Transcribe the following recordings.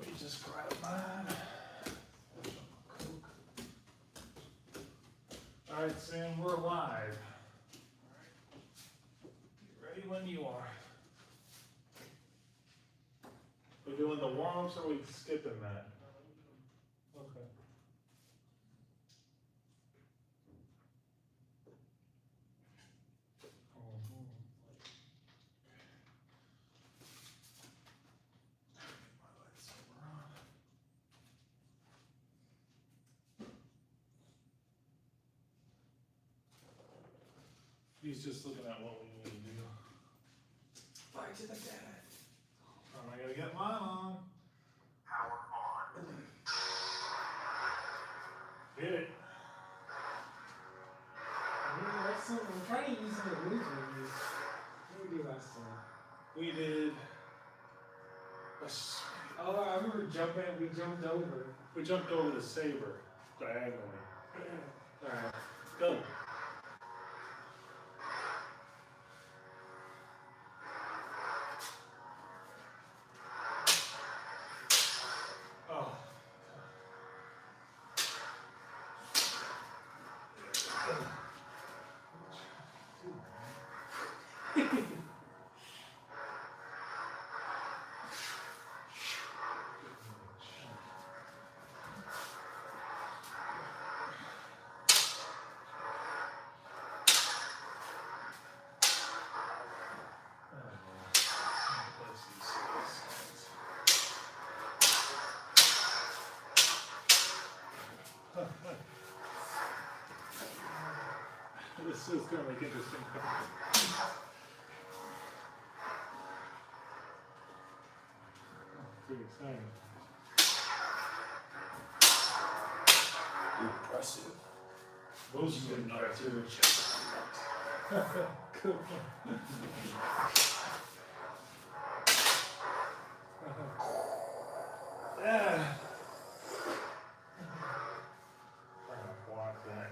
Let me just grab mine. All right, Sam, we're live. Get ready when you are. We're doing the warm-ups or are we skipping that? Okay. He's just looking at what we need to do. Fight to the death. I gotta get mine on. Power on. Hit it. I'm trying to use some of the moves we used. What did we do last time? We did. Oh, I remember jumping. We jumped over. We jumped over the saber diagonally. Alright, go. Oh. This is going to make interesting. Pretty exciting. Impressive. Most of them not too. Cool. Yeah. I'm gonna block that.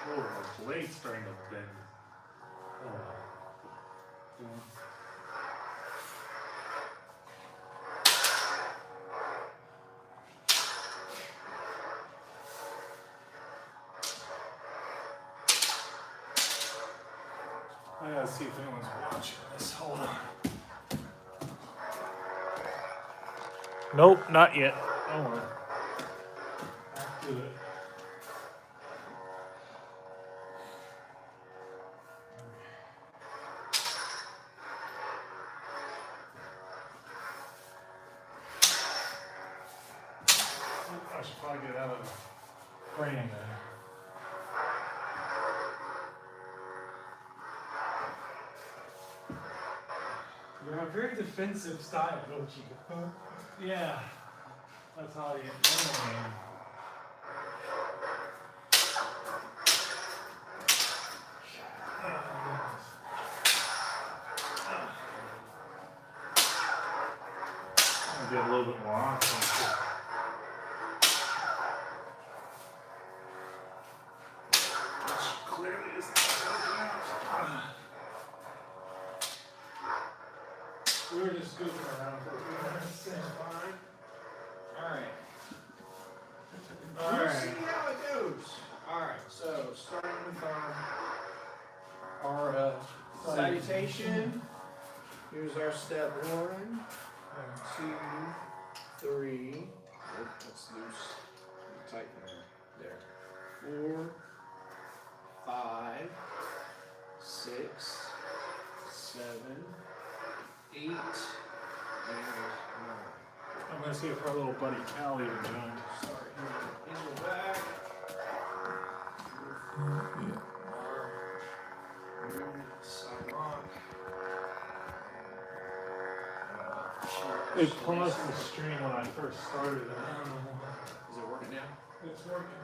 Oh, the blade's starting to bend. Oh. Yeah. I gotta see if anyone's watching this. Hold on. Nope, not yet. Don't worry. Back to it. I should probably get out of the frame there. You have a very defensive style, don't you? Yeah, that's how you game. I'll get a little bit more on. Clearly is we were just goofing around for a few minutes. Alright. All We'll right. see how it goes. Alright, so starting with our salutation. Here's our step 1, 2, 3. Oh, that's loose. Tighten there. 4, 5, 6, 7, 8, and 9. I'm gonna see if our little buddy Callie will join. Sorry, in the back. It paused the stream when I first started. I don't know why. Is it working now? It's working.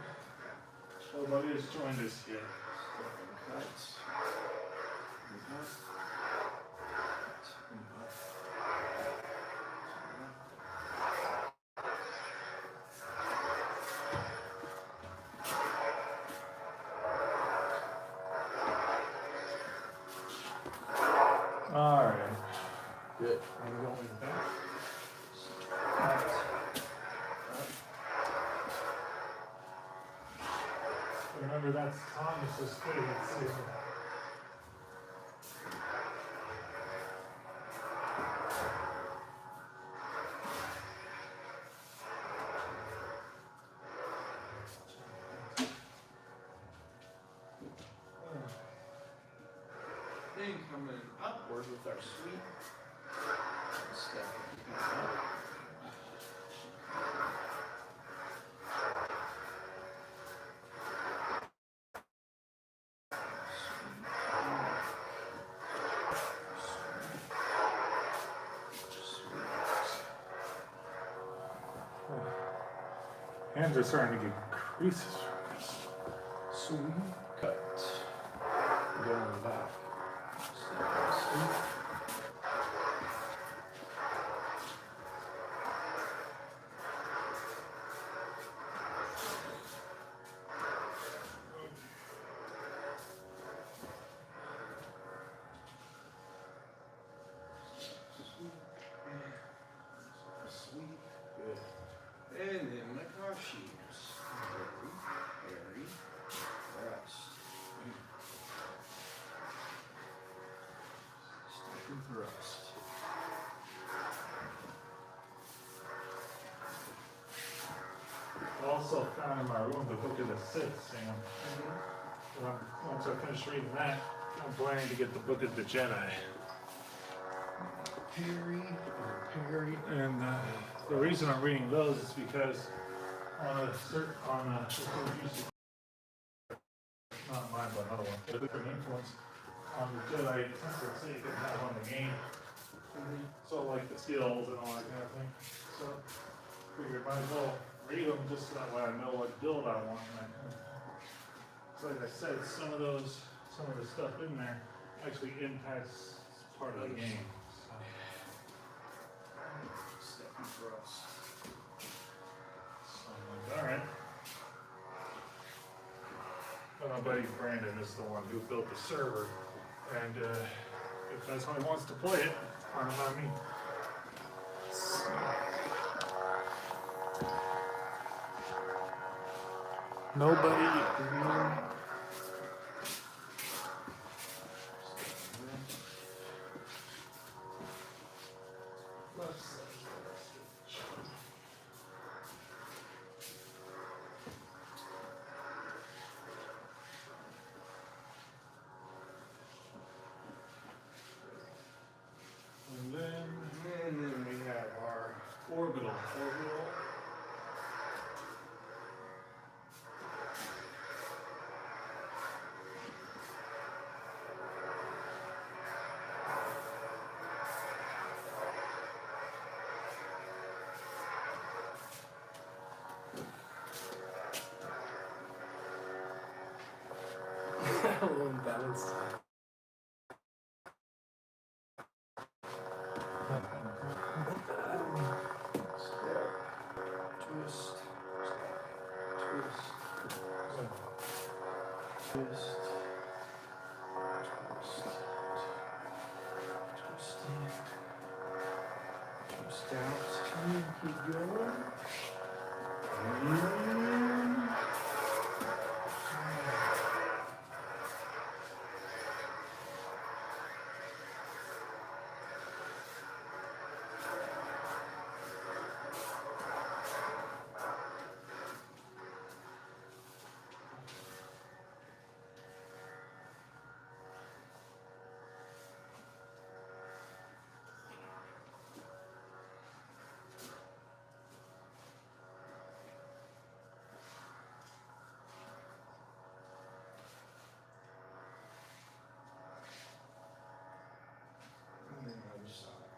Nobody has joined us yet. Or that's Thomas's favorite saber. Then coming upward with our sweep. Step. Hands are starting to get creases from this. Sweep. Cut. Going back. Sweep. Sweep. Good. And then makashi. Very. Rest. Step and thrust. I also found in my room the Book of the Sith, Sam. Once I finish reading that, I'm planning to get the Book of the Jedi. Parry. Parry. And the reason I'm reading those is because not mine, but another one, a different influence on the Jedi Temple so you can have on the game. So like the skills and all that kind of thing. So figured might as well read them just so that way I know what build I want. And that kind of thing. So like I said, some of the stuff in there actually impacts part of the game. So. Step and thrust. So I'm like, all right. But my buddy Brandon is the one who built the server, and if that's how he wants to play it, fine by me. Nobody. And then we have our Orbital. orbital. A little imbalanced. Step. Twist. Twist. Twist. Twist in. Twist out. Keep going. And then the other side.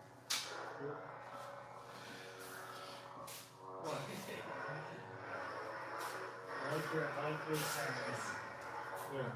I like your hands. Yeah.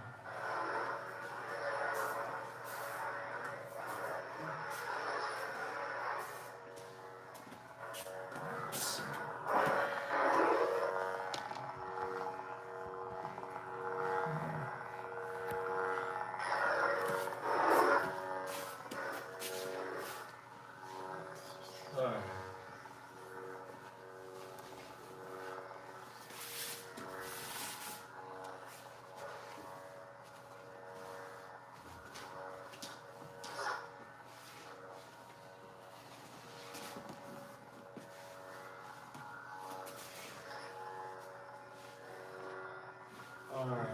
Alright.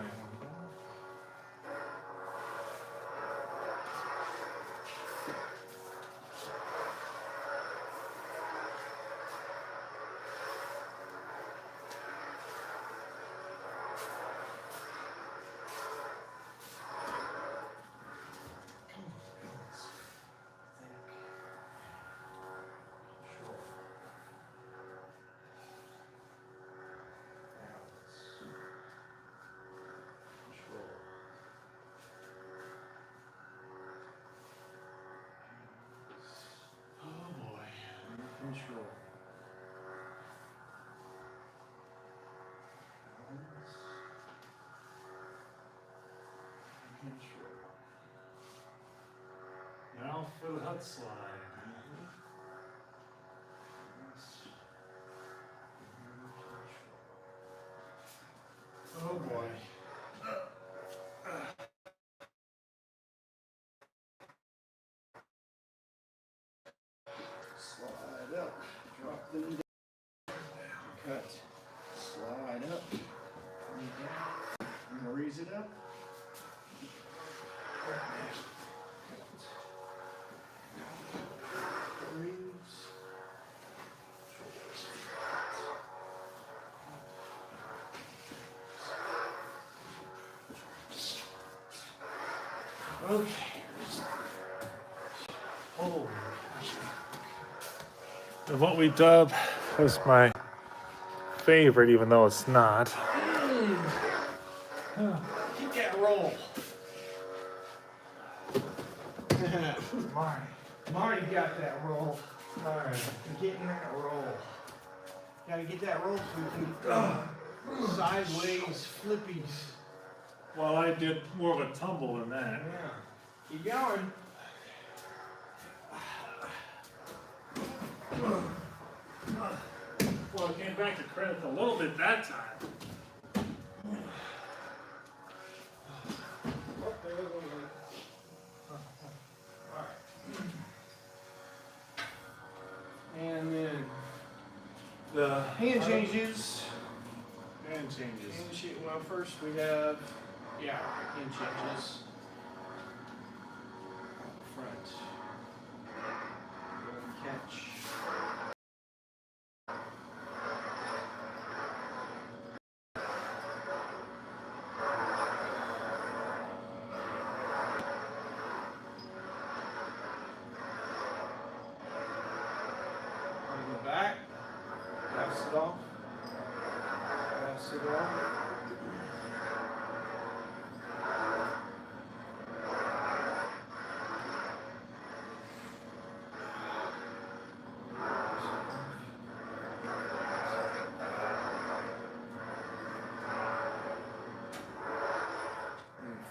Control. Control. Now for the hut slide. Oh boy. Slide up. Drop them down. Cut. Slide up. And down. And raise it up. Okay. Oh. And what we dub was my favorite, even though it's not. Keep that roll. Marty got that roll. Alright. Getting that roll. Gotta get that roll so we can sideways flippies. Well, I did more of a tumble than that. Yeah. Keep going. Well, I came back to credit a little bit that time. Oh, there was one. Alright. And then the hand changes. And changes. Well, first we have, hand changes. Front. Catch. On the back. Pass it off. Pass it off.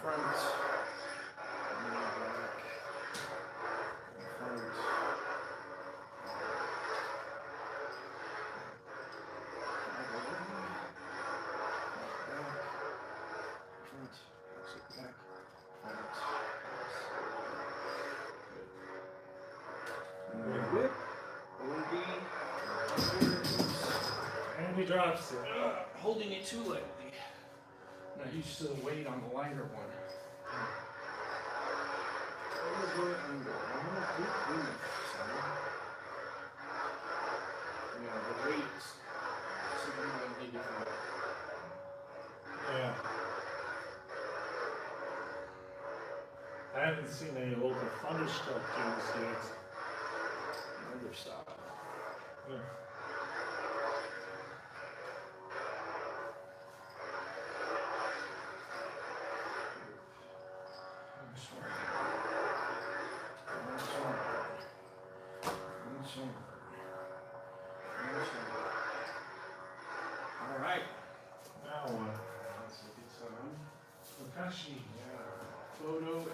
Front, and back, front, back, front, whip, And he drops it. holding it too lightly. Not used to the weight on the lighter one. Yeah, the weight's significantly different. Yeah. I haven't seen any local thunderstruck dudes yet. Other side. Yeah. All right. Now what? Let's look at some Makashi. photo and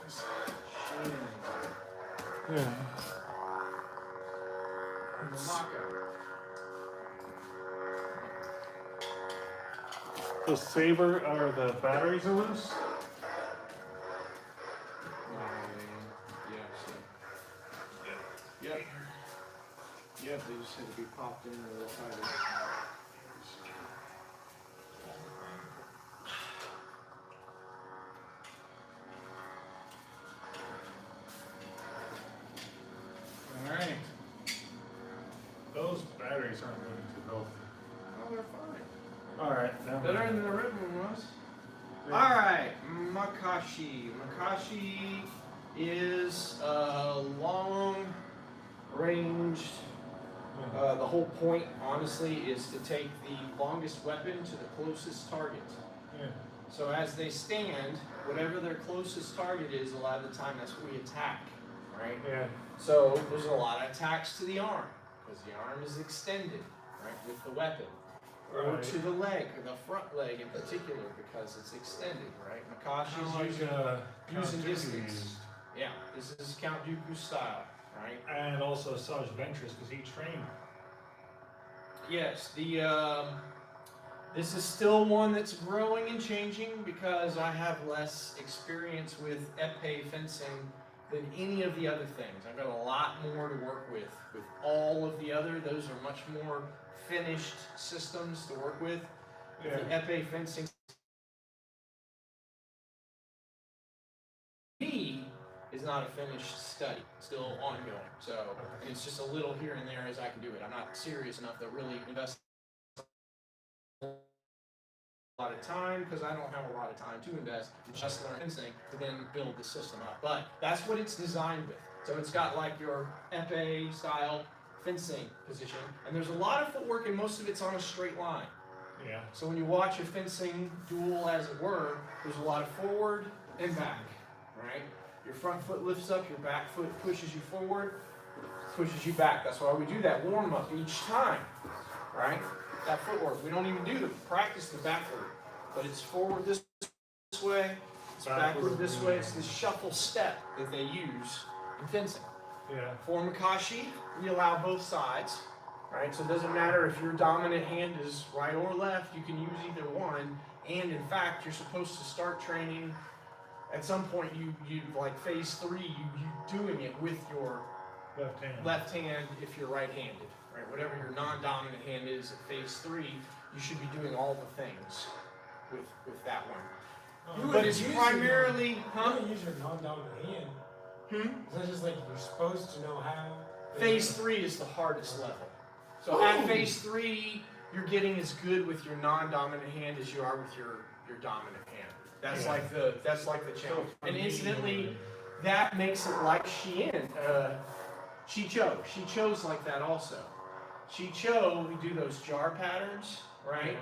shien. Yeah. And the maka. The saber or the batteries are loose? Yep. Yep, they just had to be popped in a little tighter. batteries aren't moving too healthy. Oh, they're fine. Alright, now Better than the red one was. Yeah. Alright, makashi. Makashi is long ranged. The whole point, honestly, is to take the longest weapon to the closest target. Yeah. So as they stand, whatever their closest target is, a lot of the time that's what we attack, right? Yeah. So there's a lot of attacks to the arm, because the arm is extended, right, with the weapon. Or Right. to the leg, or the front leg in particular, because it's extended, right? Makashi Kind is of using, like using Count Dooku distance. used. Yeah, this is Count Dooku style, right? And also Sarge Ventress, because he trained. Yes, this is still one that's growing and changing because I have less experience with epee fencing than any of the other things. I've got a lot more to work with. With all of the other, those are much more finished systems to work with. Yeah. The epee fencing is not a finished study, still ongoing. So and it's just a little here and there as I can do it. I'm not serious enough to really invest a lot of time because I don't have a lot of time to invest in just learn fencing to then build the system up. But that's what it's designed with. So it's got like your epee style fencing position, and there's a lot of footwork, and most of it's on a straight line. Yeah. So when you watch a fencing duel, as it were, there's a lot of forward and back, right? Your front foot lifts up, your back foot pushes you forward, pushes you back. That's why we do that warm-up each time, right? That footwork. We don't even do the practice the backward, but it's forward this way, it's backward this way. It's this shuffle step that they use in fencing. Yeah. For makashi, we allow both sides, right? So it doesn't matter if your dominant hand is right or left, you can use either one. And in fact, you're supposed to start training at some point. You like phase 3, you doing it with your Left hand. if you're right-handed, right? Whatever your non-dominant hand is at phase 3, you should be doing all the things with that one. You But it's use primarily, You don't use your non-dominant hand. Is that just like you're supposed to know how? Phase 3 is the hardest level. So at phase 3, you're getting as good with your non-dominant hand as you are with your dominant hand. That's like the challenge. And incidentally, that makes it like shien. Shicho. Shicho's like that also. Shicho, we do those jar patterns, right?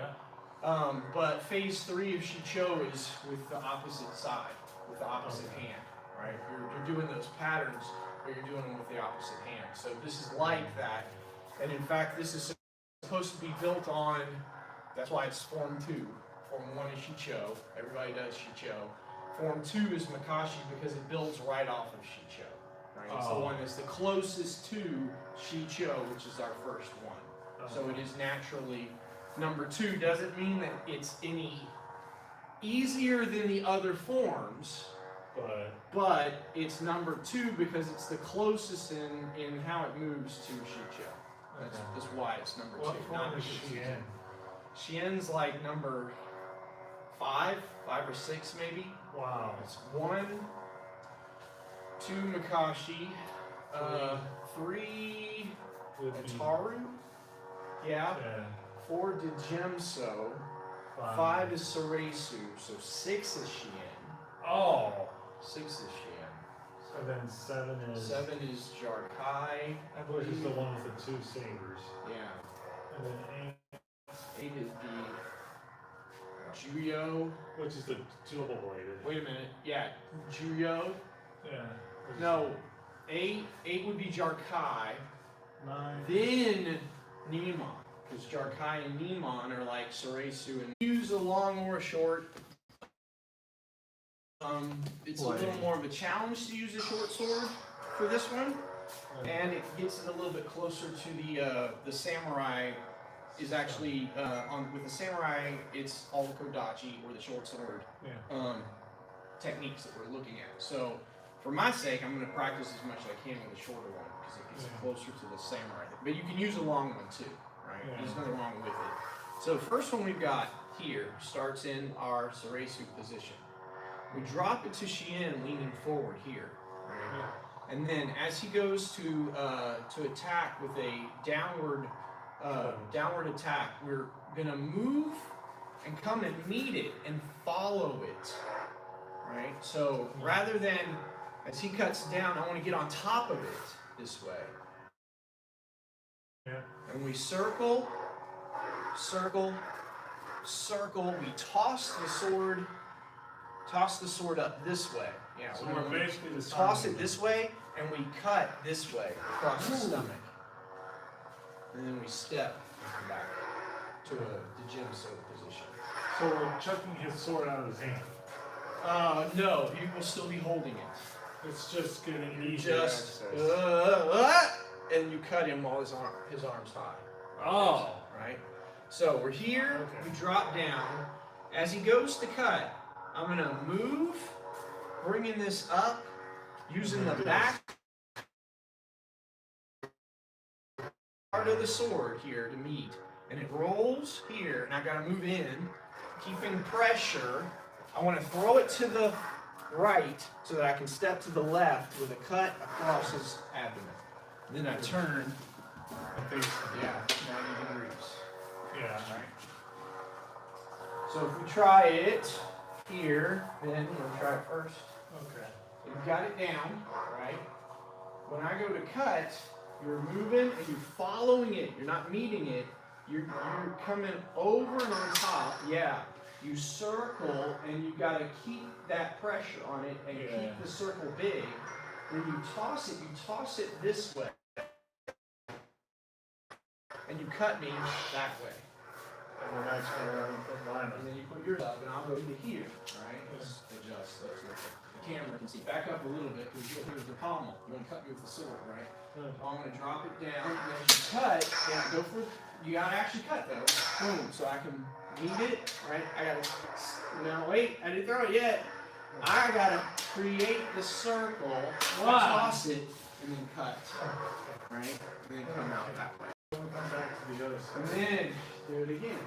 Yeah. But phase 3 of Shicho is with the opposite side, with the opposite hand, right? You're doing those patterns, but you're doing them with the opposite hand. So this is like that. And in fact, this is supposed to be built on, that's why it's Form 2. Form 1 is Shicho. Everybody does Shicho. Form 2 is makashi because it builds right off of Shicho. Right? It's the one that's the closest to Shicho, which is our first one. So it is naturally number 2. Doesn't mean that it's any easier than the other forms, but it's number 2 because it's the closest in how it moves to Shicho. That's why it's number 2. What Not form is because Shien? Shien's like number 5 or 6 maybe. Wow. It's 1, 2 makashi, 3 Would be- Ataru, yeah, Yeah. 4 Dijemso, 5 is Soresu, so 6 is Shien. Oh. 6 is Shien. And then 7 is. 7 is Jarkai. Which is the one with the 2 sabers. Yeah. And then 8 is the Juyo. which is the double bladed. Wait a minute. Yeah, Juyo. Yeah. No, 8 would be Jarkai. 9. Then Neemon, because Jarkai and Neemon are like Soresu, and use a long or a short. It's a little more of a challenge to use a short sword for this one, and it gets it a little bit closer to the samurai. Is actually with the samurai, it's all the kodachi or the short sword techniques that we're looking at. So for my sake, I'm going to practice as much as I can with a shorter one because it gets closer to the samurai. But you can use a long one too, right? There's nothing wrong with it. So the first one we've got here starts in our Soresu position. We drop it to Shien leaning forward here, right? And then as he goes to attack with a downward downward attack, we're gonna move and come and meet it and follow it, right? So rather than, as he cuts down, I want to get on top of it this way. Yeah. And we circle, circle, circle. We toss the sword up this way. Yeah, So we we're basically toss it this way, and we cut this way across the stomach. And then we step back to the Jimso position. So we're chucking his sword out of his hand. No, he will still be holding it. It's just getting easier. Just, access. and you cut him while his arm's high. Oh. Right? So we're here, Okay. we drop down. As he goes to cut, I'm gonna move, bringing this up, using the back part of the sword here to meet. And it rolls here, and I gotta move in, keeping pressure. I wanna throw it to the right so that I can step to the left with a cut across his abdomen. Then I turn, yeah, 90 degrees. Yeah. Right. So if we try it here, then we'll try it first. Okay. You've got it down, right? When I go to cut, you're moving and you're following it. You're not meeting it. You're coming over and on top. Yeah. You circle and you got to keep that pressure on it and keep the circle big. Then you toss it this way. And you cut me that way. And then I turn around and put mine And then you put yours up and I'll go to here, right? Let's adjust so the camera can see. Back up a little bit because you'll hear the pommel. You want to cut me with the sword, right? on. So I'm going to drop it down. And as you cut, yeah, go for it. You got to actually cut though. Boom. So I can meet it, right? I got to, now wait, I didn't throw it yet. I got to create the circle, toss it, and then cut, right? And then come out that way. We'll come back to the other And side. then do it again.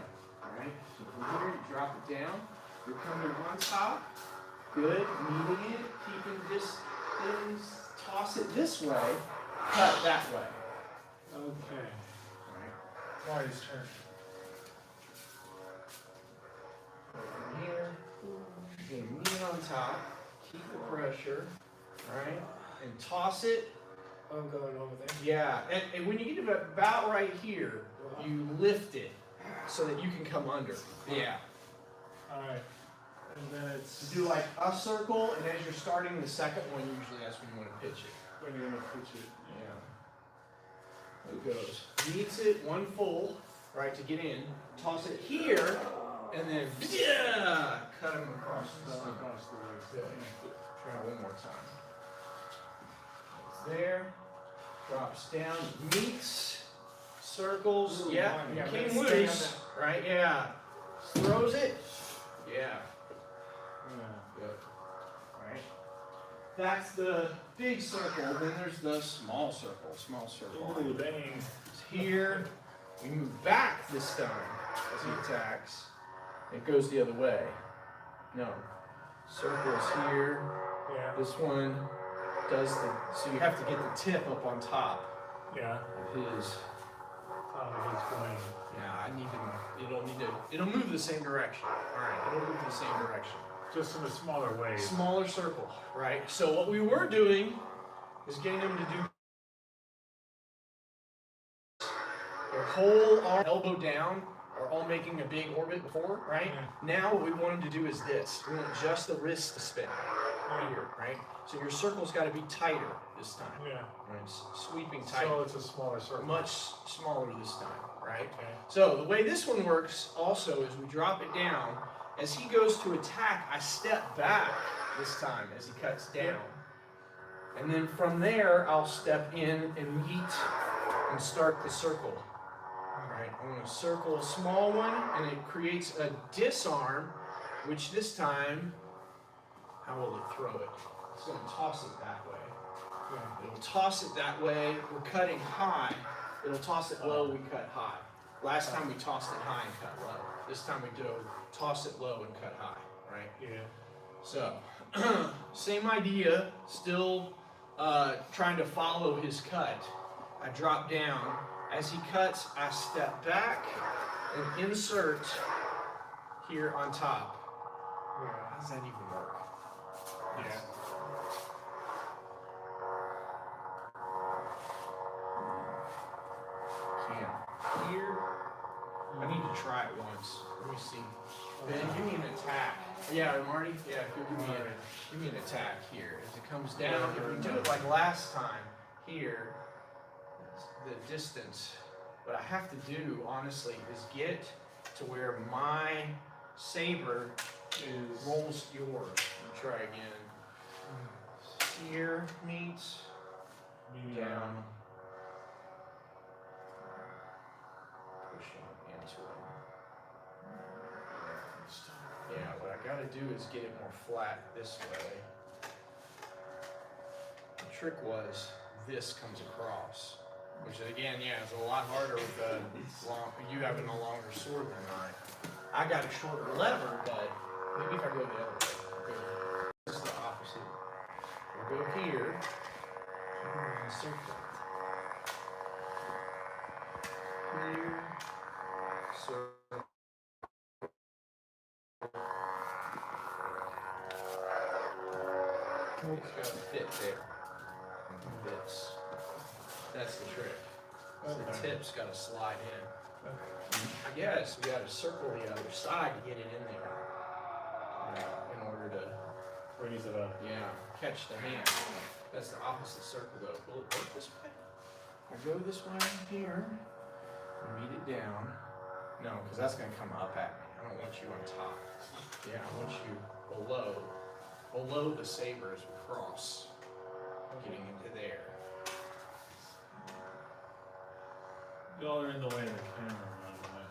Alright? So from here, you drop it down. You're coming on top. Good. Meeting it. Keeping distance. Toss it this way. Cut that way. Okay. Alright? Now his turn. From here. You're gonna meet it on top. Keep the pressure. Alright? And toss it. I'm going over there. Yeah. And when you get to about right here, you lift it so that you can come under. Yeah. Alright. And then it's Do like a circle, and as you're starting the second one, usually that's when you want to pitch it. when you're gonna pitch it. Yeah. It goes. Meets it, one full, right, to get in. Toss it here, and then yeah, cut him across the Just stomach. across the Good. waist. Try it one more time. It's there. Drops down, meets, circles. Ooh, Yeah, yeah, came let's stay on loose. Right, yeah. Throws it. Yeah. Yeah. Good. Right. That's the big circle. Then there's the small circle. Small circle. Ooh, dang. It's here. We move back this time as he attacks. It goes the other way. No. Circle's here. Yeah. This one does the. So you have to get the tip up on top Yeah. of his. He's going. Yeah, I need to. It'll move the same direction. All right. It'll move the same direction. Just in a smaller way. Smaller circle, right? So what we were doing is getting them to do their whole arm, elbow down, are all making a big orbit before, right? Yeah. Now what we want them to do is this. We want just the wrist to spin here, right? So your circle's got to be tighter this time. Yeah. Right? It's sweeping tight. So it's a smaller circle. Much smaller this time, right? Okay. So the way this one works also is we drop it down. As he goes to attack, I step back this time as he cuts down. And then from there, I'll step in and meet and start the circle. All right, I'm going to circle a small one, and it creates a disarm, which this time, how will it throw it? It's going to toss it that way. Yeah. It'll toss it that way. We're cutting high. It'll toss it low, we cut high. Last time we tossed it high and cut low. This time we do toss it low and cut high, right? Yeah. So, same idea, still trying to follow his cut. I drop down, As he cuts, I step back and insert here on top. How does that even work? Yeah. Can't. Here. I need to try it once. Let me see. Ben, give me an attack. Yeah, Marty? Yeah, give me an attack here. As it comes down, if we do it like last time, here, the distance. What I have to do, honestly, is get to where my saber rolls yours. Let me try again. Here meets down. Pushing into it. Yeah, what I gotta do is get it more flat this way. The trick was this comes across, which again, yeah, is a lot harder with you having a longer sword than I. I got a shorter lever, but maybe if I go the other way. This is the opposite. We'll go here. And circle. Here. Circle. It's got to fit there. It fits. That's the trick. So the tip's got to slide in. I guess we got to circle the other side to get it in there. In order to Raise it up. catch the hand. That's the opposite circle though. Will it work this way? I go this way here. And meet it down. No, because that's going to come up at me. I don't want you on top. Yeah, I want you below the saber as we cross. Getting into there. Y'all are in the way of the camera, by the way.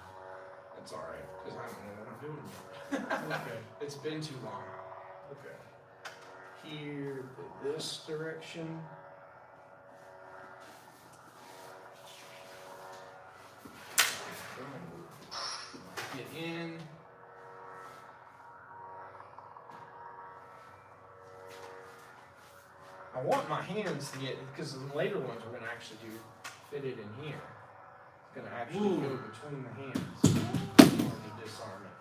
That's alright, because I don't know what I'm doing yet. Okay. It's been too long. Okay. Here, this direction. Get in. I want my hands to get, because the later ones we're going to actually fit it in here. It's going to actually go between the hands in order to disarm it.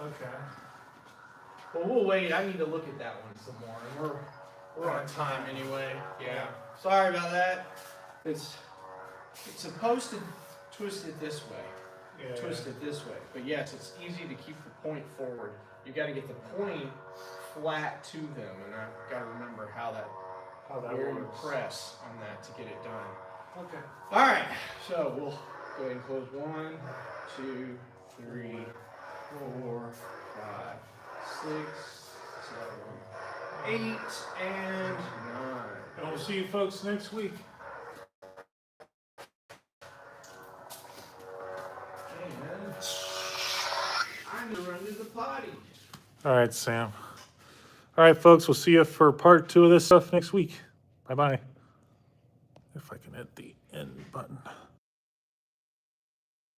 Okay. Well, we'll wait. I need to look at that one some more. And we're on time anyway. Yeah. Sorry about that. It's supposed to twist it this way. Yeah. Twist it this way. But yes, it's easy to keep the point forward. You got to get the point flat to them, and I've got to remember how that where you press on that to get it done. Okay. All right. So we'll go ahead and close 1, 2, 3, 4, 5, 6, 7, 8, and 9. And we'll see you folks next week. And I'm gonna run to the potty. All right, Sam. All right, folks, we'll see you for part 2 of this stuff next week. Bye-bye. If I can hit the end button.